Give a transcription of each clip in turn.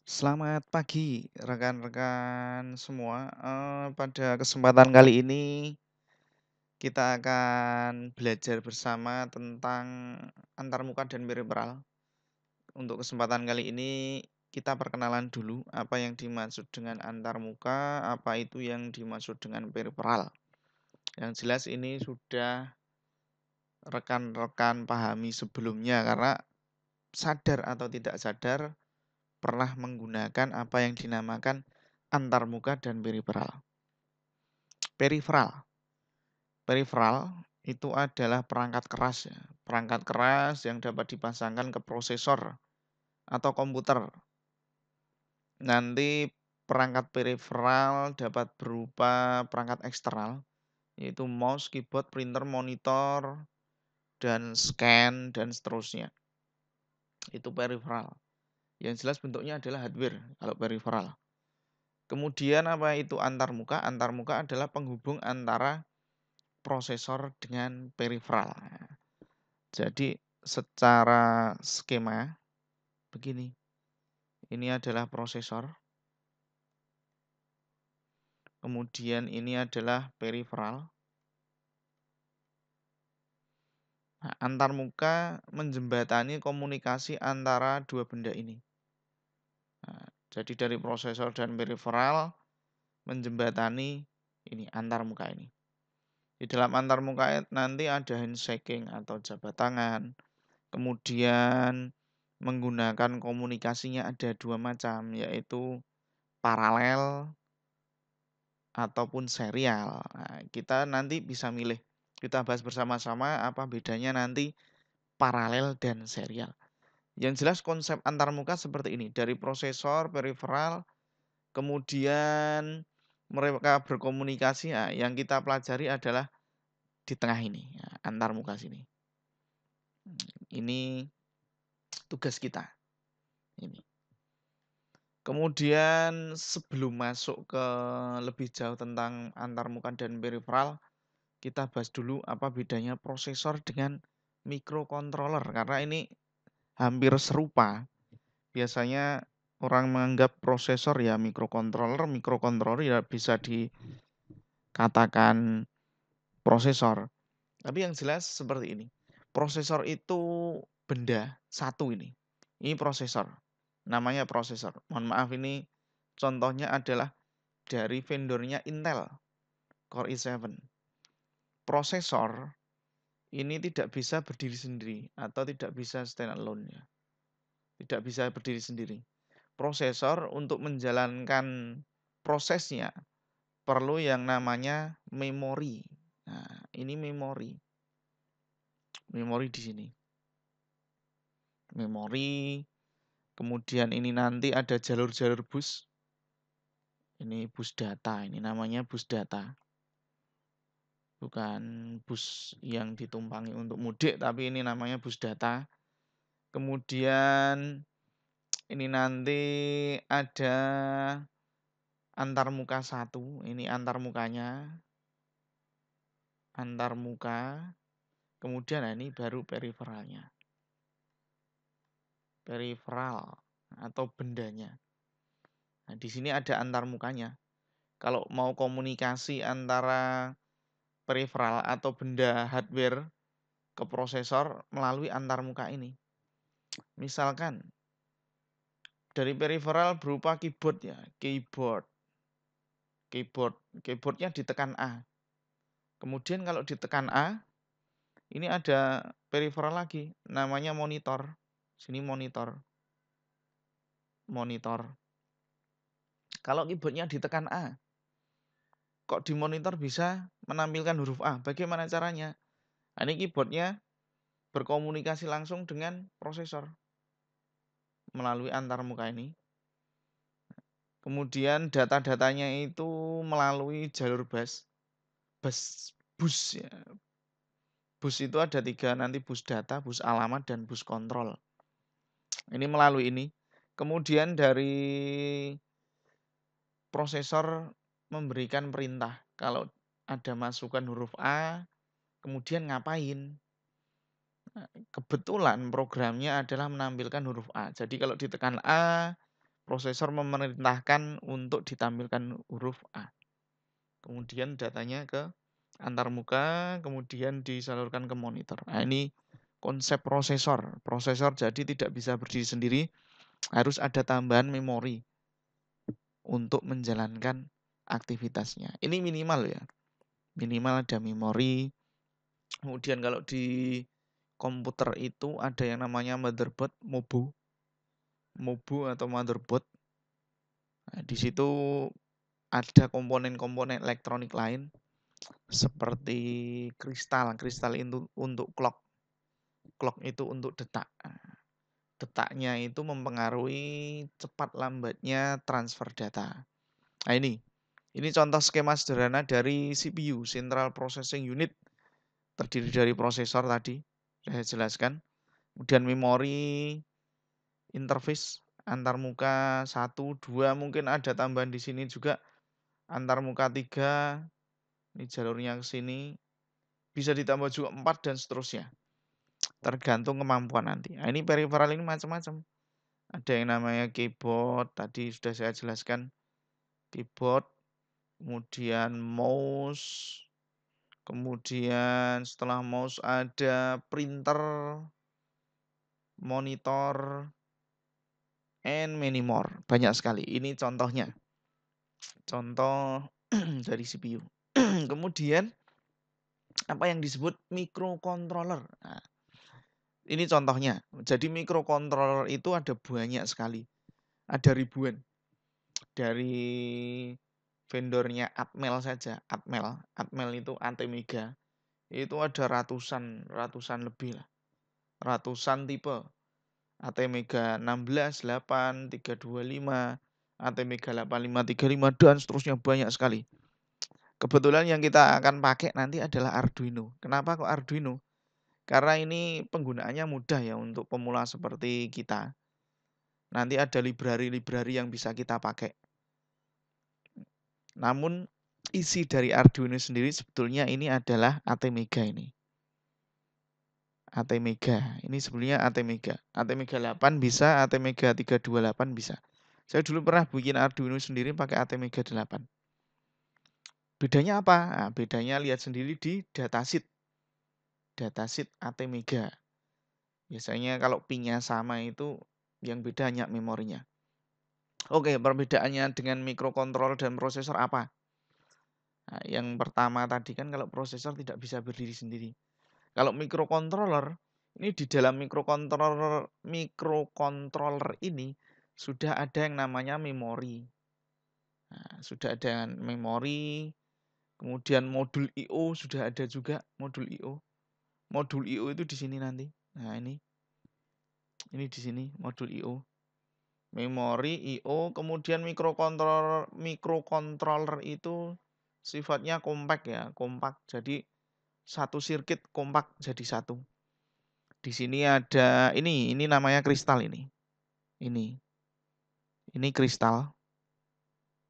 Selamat pagi rekan-rekan semua, pada kesempatan kali ini kita akan belajar bersama tentang antarmuka dan peripheral. Untuk kesempatan kali ini kita perkenalan dulu apa yang dimaksud dengan antarmuka, apa itu yang dimaksud dengan peripheral. Yang jelas ini sudah rekan-rekan pahami sebelumnya karena sadar atau tidak sadar pernah menggunakan apa yang dinamakan antarmuka dan peripheral. Peripheral. Peripheral itu adalah perangkat keras ya. Perangkat keras yang dapat dipasangkan ke prosesor atau komputer. Nanti perangkat peripheral dapat berupa perangkat eksternal, yaitu mouse, keyboard, printer, monitor, dan scan, dan seterusnya. Itu peripheral. Yang jelas bentuknya adalah hardware kalau peripheral. Kemudian apa itu antarmuka? Antarmuka adalah penghubung antara prosesor dengan peripheral. Jadi secara skema begini. Ini adalah prosesor. Kemudian ini adalah peripheral. Nah, antarmuka menjembatani komunikasi antara dua benda ini. Nah, jadi dari prosesor dan peripheral menjembatani ini antarmuka ini. Di dalam antarmuka nanti ada handshaking atau jabat tangan. Kemudian menggunakan komunikasinya ada dua macam, yaitu paralel ataupun serial. Nah, kita nanti bisa milih. Kita bahas bersama-sama apa bedanya nanti paralel dan serial. Yang jelas konsep antarmuka seperti ini. Dari prosesor, peripheral, kemudian mereka berkomunikasi. Nah, yang kita pelajari adalah di tengah ini, antarmuka sini. Ini tugas kita. Ini. Kemudian sebelum masuk ke lebih jauh tentang antarmuka dan peripheral, kita bahas dulu apa bedanya prosesor dengan microcontroller karena ini hampir serupa. Biasanya orang menganggap prosesor ya microcontroller ya bisa dikatakan prosesor. Tapi yang jelas seperti ini. Prosesor itu benda satu ini. Ini prosesor. Namanya prosesor. Mohon maaf ini contohnya adalah dari vendornya Intel Core i7. Prosesor ini tidak bisa berdiri sendiri atau tidak bisa stand alone ya. Tidak bisa berdiri sendiri. Prosesor untuk menjalankan prosesnya perlu yang namanya memori. Nah, ini memori. Memori di sini. Memori. Kemudian ini nanti ada jalur-jalur bus. Ini bus data, ini namanya bus data. Bukan bus yang ditumpangi untuk mudik, tapi ini namanya bus data. Kemudian ini nanti ada antarmuka satu, ini antarmukanya. Antarmuka. Kemudian ini baru peripheralnya. Peripheral atau bendanya. Nah, di sini ada antarmukanya. Kalau mau komunikasi antara peripheral atau benda hardware ke prosesor melalui antarmuka ini. Misalkan dari peripheral berupa keyboard ya, keyboardnya ditekan A. Kemudian kalau ditekan A, ini ada peripheral lagi, namanya monitor. Sini monitor. Kalau keyboardnya ditekan A, kok di monitor bisa menampilkan huruf A? Bagaimana caranya? Nah, ini keyboardnya berkomunikasi langsung dengan prosesor melalui antarmuka ini. Kemudian data-datanya itu melalui jalur bus ya. Bus itu ada 3 nanti, bus data, bus alamat, dan bus kontrol. Ini melalui ini. Kemudian dari prosesor memberikan perintah. Kalau ada masukan huruf A, kemudian ngapain? Kebetulan programnya adalah menampilkan huruf A. Jadi kalau ditekan A, prosesor memerintahkan untuk ditampilkan huruf A. Kemudian datanya ke antarmuka, kemudian disalurkan ke monitor. Nah, ini konsep prosesor. Prosesor jadi tidak bisa berdiri sendiri, harus ada tambahan memori untuk menjalankan aktivitasnya. Ini minimal ya. Minimal ada memori. Kemudian kalau di komputer itu ada yang namanya motherboard, MOBU atau motherboard. Nah, di situ ada komponen-komponen elektronik lain seperti kristal. Kristal itu untuk clock. Clock itu untuk detak. Detaknya itu mempengaruhi cepat lambatnya transfer data. Nah, ini contoh skema sederhana dari CPU, Central Processing Unit. Terdiri dari prosesor tadi, saya jelaskan. Kemudian memori, interface, antarmuka 1, 2, mungkin ada tambahan di sini juga. Antarmuka 3, ini jalurnya ke sini. Bisa ditambah juga 4 dan seterusnya. Tergantung kemampuan nanti. Nah, ini peripheral ini macam-macam. Ada yang namanya keyboard, tadi sudah saya jelaskan. Keyboard, kemudian mouse, kemudian setelah mouse ada printer, monitor, and many more. Banyak sekali. Ini contohnya. Contoh dari CPU. Kemudian apa yang disebut microcontroller. Nah, ini contohnya. Jadi microcontroller itu ada banyak sekali. Ada ribuan. Dari vendornya Atmel saja. Atmel itu Atmega. Itu ada ratusan lebih lah. Ratusan tipe. Atmega 16, 8, 325, Atmega 8535 dan seterusnya banyak sekali. Kebetulan yang kita akan pakai nanti adalah Arduino. Kenapa kok Arduino? Karena ini penggunaannya mudah ya untuk pemula seperti kita. Nanti ada library-library yang bisa kita pakai. Namun isi dari Arduino sendiri sebetulnya ini adalah Atmega ini. Atmega. Ini sebetulnya Atmega. Atmega 8 bisa, Atmega 328 bisa. Saya dulu pernah bikin Arduino sendiri pakai Atmega 8. Bedanya apa? Nah, bedanya lihat sendiri di datasheet. Datasheet Atmega. Biasanya kalau pin-nya sama itu yang beda hanya memorinya. Oke, perbedaannya dengan microcontroller dan prosesor apa? Nah, yang pertama tadi kan kalau prosesor tidak bisa berdiri sendiri. Kalau microcontroller, ini di dalam microcontroller ini sudah ada yang namanya memori. Nah, sudah ada memori, kemudian modul I/O sudah ada juga modul I/O. Modul I/O itu di sini nanti. Nah, ini di sini modul I/O. Memori I/O, kemudian microcontroller itu sifatnya kompak ya, kompak. Jadi satu sirkuit kompak jadi satu. Di sini ada ini namanya kristal ini. Ini kristal.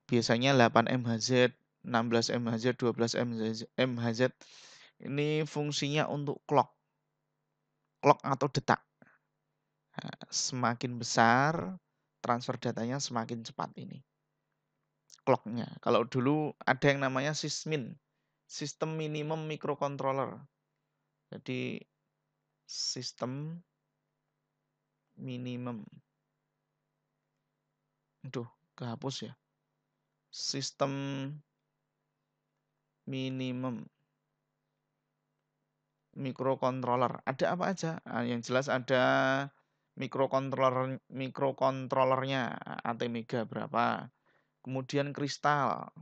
Biasanya 8 MHz, 16 MHz, 12 MHz. Ini fungsinya untuk clock atau detak. Nah, semakin besar transfer datanya semakin cepat ini. Clock-nya. Kalau dulu ada yang namanya SysMin, sistem minimum microcontroller. Jadi sistem minimum. Aduh, kehapus ya. Sistem minimum microcontroller. Ada apa aja? Nah, yang jelas ada microcontrollernya Atmega berapa. Kemudian kristalnya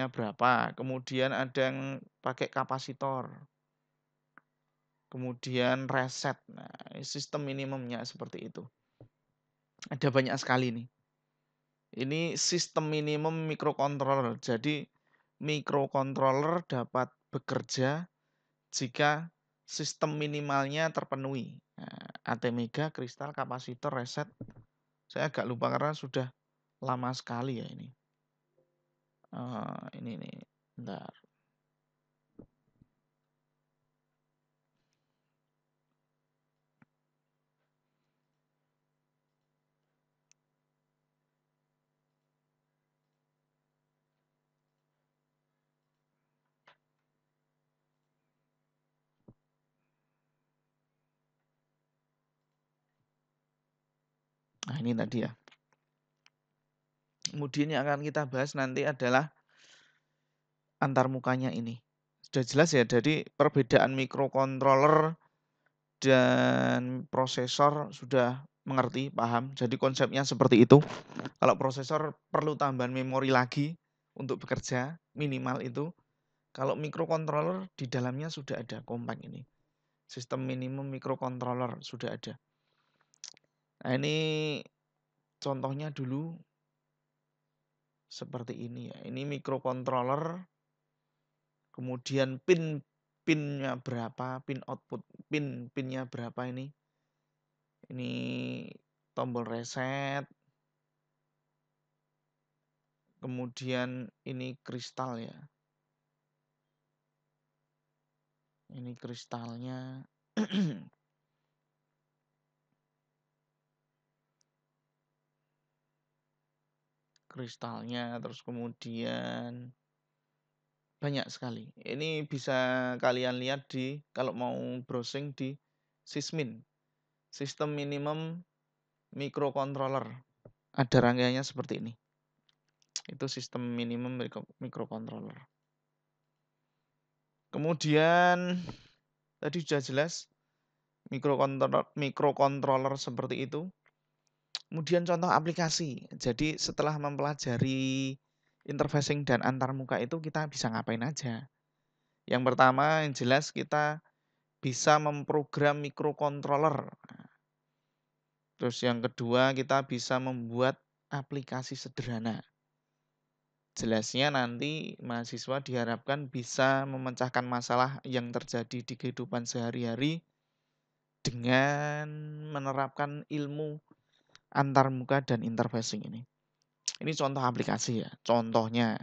berapa. Kemudian ada yang pakai kapasitor. Kemudian reset. Nah, sistem minimumnya seperti itu. Ada banyak sekali nih. Ini sistem minimum microcontroller. Jadi microcontroller dapat bekerja jika sistem minimalnya terpenuhi. Nah, Atmega, kristal, kapasitor, reset. Saya agak lupa karena sudah lama sekali ya ini. Ini nih, bentar. Nah, ini tadi ya. Kemudian yang akan kita bahas nanti adalah antarmukanya ini. Sudah jelas ya, jadi perbedaan mikrocontroller dan prosesor sudah mengerti, paham. Jadi konsepnya seperti itu. Kalau prosesor perlu tambahan memori lagi untuk bekerja, minimal itu. Kalau mikrocontroller di dalamnya sudah ada kompak ini. Sistem minimum mikrocontroller sudah ada. Nah, ini contohnya dulu seperti ini ya. Ini mikrocontroller, kemudian pinnya berapa, pin output, pinnya berapa ini. Ini tombol reset, kemudian ini kristal ya. Ini kristalnya. Kristalnya, terus kemudian banyak sekali. Ini bisa kalian lihat kalau mau browsing di Sysmin, sistem minimum microcontroller. Ada rangkaiannya seperti ini. Itu sistem minimum microcontroller. Kemudian tadi sudah jelas microcontroller seperti itu. Kemudian contoh aplikasi. Jadi setelah mempelajari interfacing dan antarmuka itu kita bisa ngapain aja. Yang pertama yang jelas kita bisa memprogram mikrocontroller. Terus yang kedua kita bisa membuat aplikasi sederhana. Jelasnya nanti mahasiswa diharapkan bisa memecahkan masalah yang terjadi di kehidupan sehari-hari dengan menerapkan ilmu antarmuka dan interfacing ini. Ini contoh aplikasi ya, contohnya.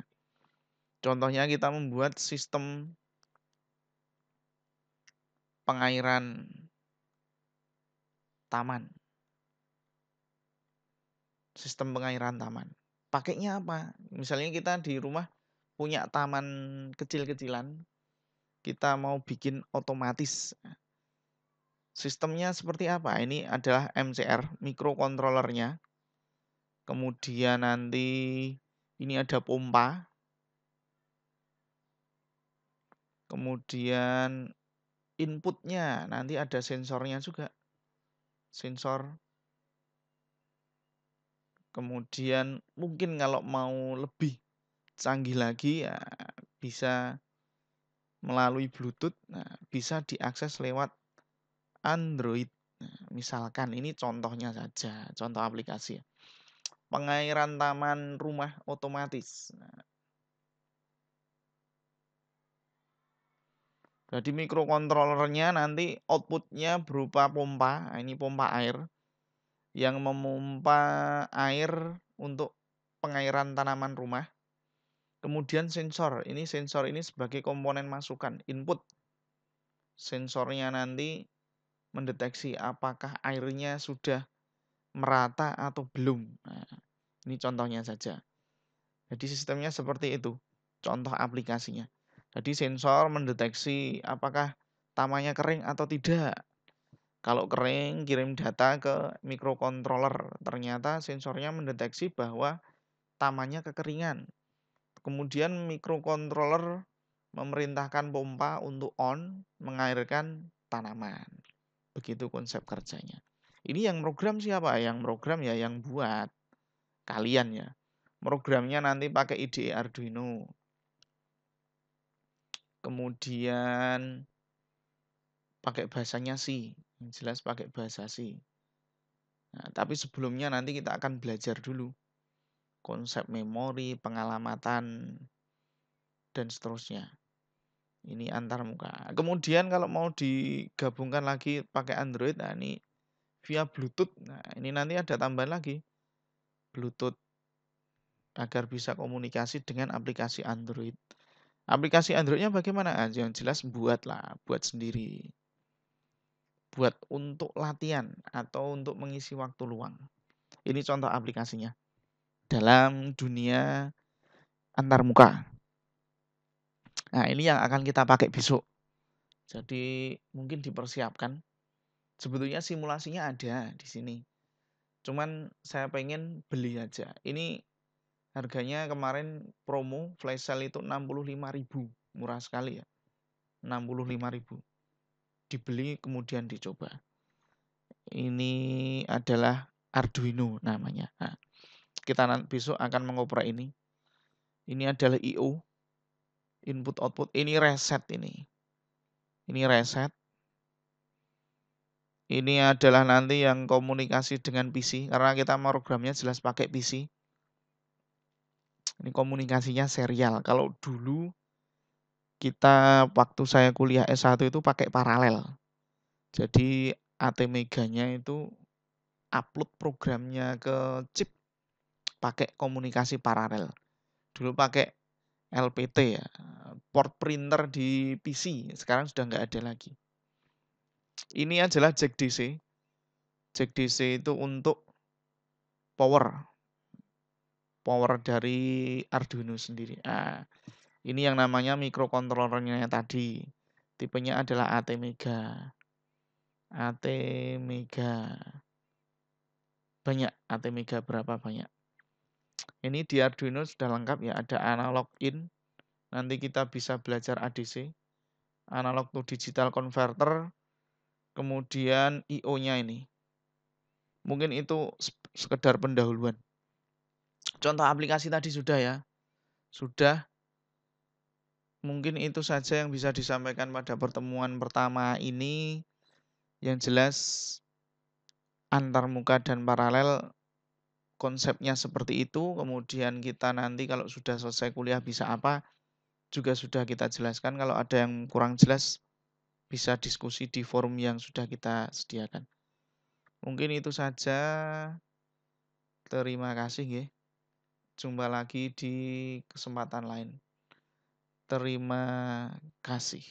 Contohnya kita membuat sistem pengairan taman. Sistem pengairan taman. Pakainya apa? Misalnya kita di rumah punya taman kecil-kecilan, kita mau bikin otomatis. Sistemnya seperti apa? Ini adalah MCR, mikrocontrollernya. Kemudian nanti ini ada pompa. Kemudian inputnya nanti ada sensornya juga. Sensor. Kemudian mungkin kalau mau lebih canggih lagi ya bisa melalui Bluetooth. Nah, bisa diakses lewat Android. Nah, misalkan ini contohnya saja, contoh aplikasi. Pengairan taman rumah otomatis. Nah, jadi mikrocontrollernya nanti outputnya berupa pompa. Nah, ini pompa air yang memompa air untuk pengairan tanaman rumah. Kemudian sensor. Ini sensor ini sebagai komponen masukan, input. Sensornya nanti mendeteksi apakah airnya sudah merata atau belum. Nah, ini contohnya saja. Jadi sistemnya seperti itu. Contoh aplikasinya. Jadi sensor mendeteksi apakah tamannya kering atau tidak. Kalau kering, kirim data ke mikrocontroller. Ternyata sensornya mendeteksi bahwa tamannya kekeringan. Kemudian mikrocontroller memerintahkan pompa untuk on, mengairkan tanaman. Begitu konsep kerjanya. Ini yang program siapa? Yang program ya yang buat kalian ya. Programnya nanti pakai IDE Arduino. Kemudian pakai bahasanya C. Yang jelas pakai bahasa C. Nah, tapi sebelumnya nanti kita akan belajar dulu konsep memori, pengalamatan, dan seterusnya. Ini antarmuka. Kemudian kalau mau digabungkan lagi pakai Android, nah ini via Bluetooth. Nah, ini nanti ada tambahan lagi. Bluetooth agar bisa komunikasi dengan aplikasi Android. Aplikasi Androidnya bagaimana? Yang jelas buat sendiri. Buat untuk latihan atau untuk mengisi waktu luang. Ini contoh aplikasinya. Dalam dunia antarmuka. Nah, ini yang akan kita pakai besok. Jadi mungkin dipersiapkan. Sebetulnya simulasinya ada di sini. Cuman saya pengen beli aja. Ini harganya kemarin promo flash sale itu 65.000, murah sekali ya, 65.000. Dibeli kemudian dicoba. Ini adalah Arduino namanya. Nah, kita besok akan mengoperasikan ini. Ini adalah I/O, input output. Ini reset ini. Ini reset. Ini adalah nanti yang komunikasi dengan PC karena kita programnya jelas pakai PC. Ini komunikasinya serial. Kalau dulu kita waktu saya kuliah S1 itu pakai paralel. Jadi ATmega-nya itu upload programnya ke chip pakai komunikasi paralel. Dulu pakai LPT ya, port printer di PC. Sekarang sudah nggak ada lagi. Ini adalah jack DC. Jack DC itu untuk power dari Arduino sendiri. Nah, ini yang namanya microcontrollernya tadi. Tipenya adalah ATmega. ATmega. Banyak, ATmega berapa banyak. Ini di Arduino sudah lengkap ya, ada analog in. Nanti kita bisa belajar ADC. Analog to digital converter. Kemudian I/O-nya ini. Mungkin itu sekedar pendahuluan. Contoh aplikasi tadi sudah ya. Sudah. Mungkin itu saja yang bisa disampaikan pada pertemuan pertama ini. Yang jelas antarmuka dan paralel konsepnya seperti itu. Kemudian kita nanti kalau sudah selesai kuliah bisa apa juga sudah kita jelaskan. Kalau ada yang kurang jelas bisa diskusi di forum yang sudah kita sediakan. Mungkin itu saja. Terima kasih nggih. Jumpa lagi di kesempatan lain. Terima kasih.